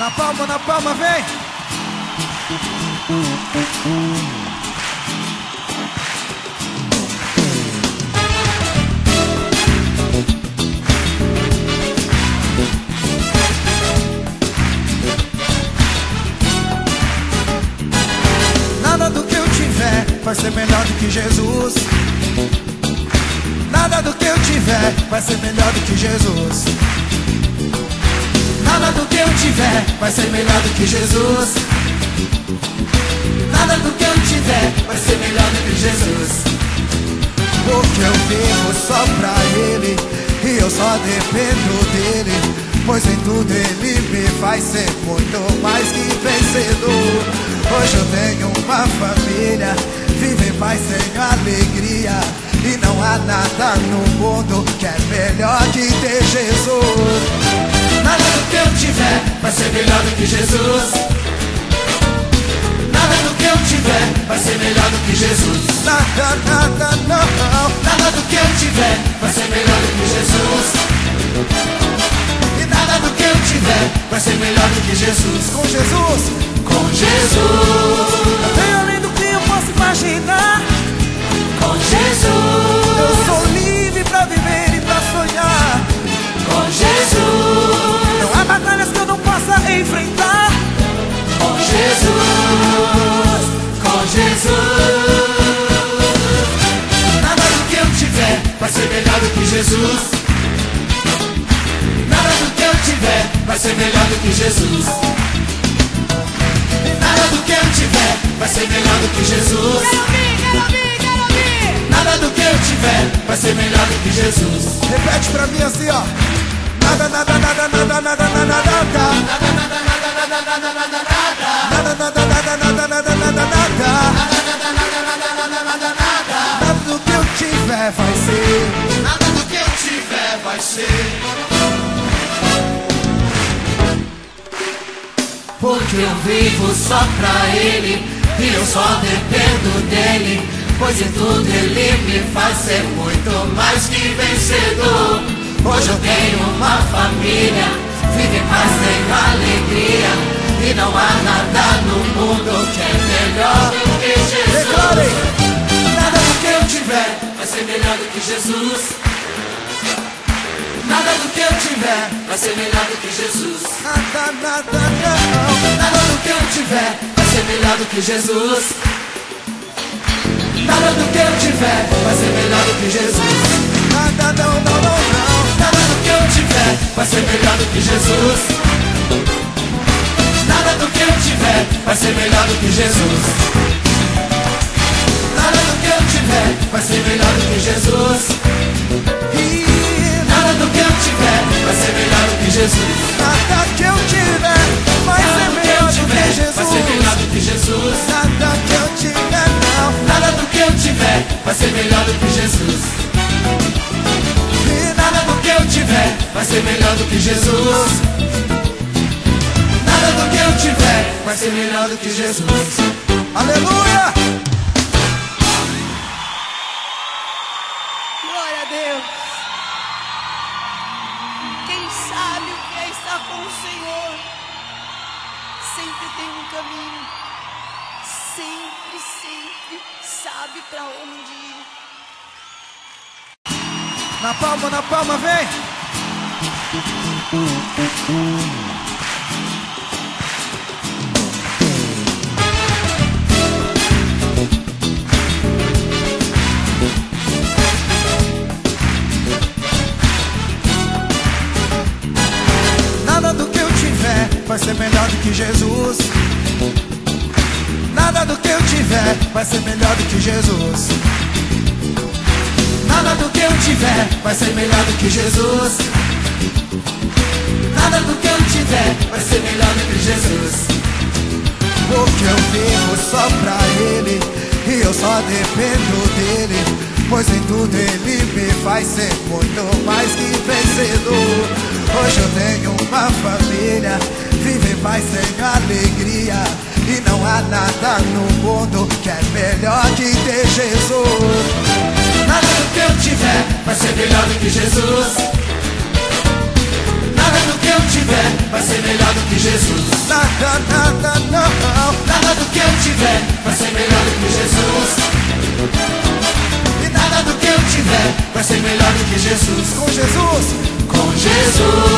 Na palma, vem! Nada do que eu tiver vai ser melhor do que Jesus. Nada do que eu tiver vai ser melhor do que Jesus. Nada do que eu tiver vai ser melhor do que Jesus. Nada do que eu tiver vai ser melhor do que Jesus. Porque eu vivo só pra Ele e eu só dependo dEle, pois em tudo Ele me faz ser muito mais que vencedor. Hoje eu tenho uma família, vivo em paz, tenho alegria, e não há nada no mundo que é melhor que ter Jesus. Nada do que eu tiver vai ser melhor do que Jesus. Nada do que eu tiver vai ser melhor do que Jesus. Nada, nada, não. Nada do que eu tiver vai ser melhor do que Jesus. E nada do que eu tiver vai ser melhor do que Jesus. Com Jesus, com Jesus, eu tenho além do que eu posso imaginar. Com Jesus, eu sou livre pra viver e pra sonhar. Com Jesus, não há batalhas que eu não possa enfrentar. Com Jesus, com Jesus. Nada do que eu tiver vai ser melhor do que Jesus. Nada do que eu tiver vai ser melhor do que Jesus. Nada do que eu tiver vai ser melhor do que Jesus. Quero ouvir. Nada do que eu tiver vai ser melhor do que Jesus. Repete pra mim assim, ó. Nada, nada, nada, nada, nada, nada, nada. Nada, nada, nada, nada, nada, nada, nada. Nada, nada, nada, nada, nada, nada, nada. Nada do que eu tiver vai ser. Nada do que eu tiver vai ser. Porque eu vivo só pra Ele e eu só dependo dEle, pois em tudo Ele me faz ser muito mais que vencedor. Hoje eu tenho uma família, vivo em paz, tenho alegria, e não há nada no mundo que é melhor do que Jesus. Nada do que eu tiver vai ser melhor do que Jesus. Nada do que eu tiver vai ser melhor do que Jesus. Nada, nada, não. Nada do que eu tiver vai ser melhor do que Jesus. Nada do que eu tiver vai ser melhor do que Jesus. Nada, não, não, não, não. Nada do que eu tiver vai ser melhor do que Jesus. Nada do que eu tiver vai ser melhor do que Jesus. Nada do que eu tiver vai ser melhor do que Jesus. Nada do que eu tiver vai ser melhor do que Jesus. Nada que eu tiver vai ser melhor do que Jesus. Vai ser melhor do que Jesus. Nada que eu tiver, não. Nada do que eu tiver vai ser melhor do que Jesus. E nada do que eu tiver vai ser melhor do que Jesus. Nada do que eu tiver vai ser melhor do que Jesus. Aleluia! Glória a Deus. Quem sabe o que é estar com o Senhor sempre tem um caminho. Sempre sabe pra onde ir. Na palma, vem! Nada do que eu tiver vai ser melhor do que Jesus. Nada do que eu tiver vai ser melhor do que Jesus. Nada do que eu tiver vai ser melhor do que Jesus. Nada do que eu tiver vai ser melhor do que Jesus. Porque eu vivo só pra Ele e eu só dependo dEle, pois em tudo Ele me faz ser muito mais que vencedor. Hoje eu tenho uma família, vivo em paz, tenho alegria, e não há nada no mundo que é melhor que ter Jesus. Nada do que eu tiver vai ser melhor do que Jesus. Nada do que eu tiver vai ser melhor do que Jesus. Nada, nada, não. Nada do que eu tiver vai ser melhor do que Jesus. E nada do que eu tiver vai ser melhor do que Jesus. Com Jesus, com Jesus.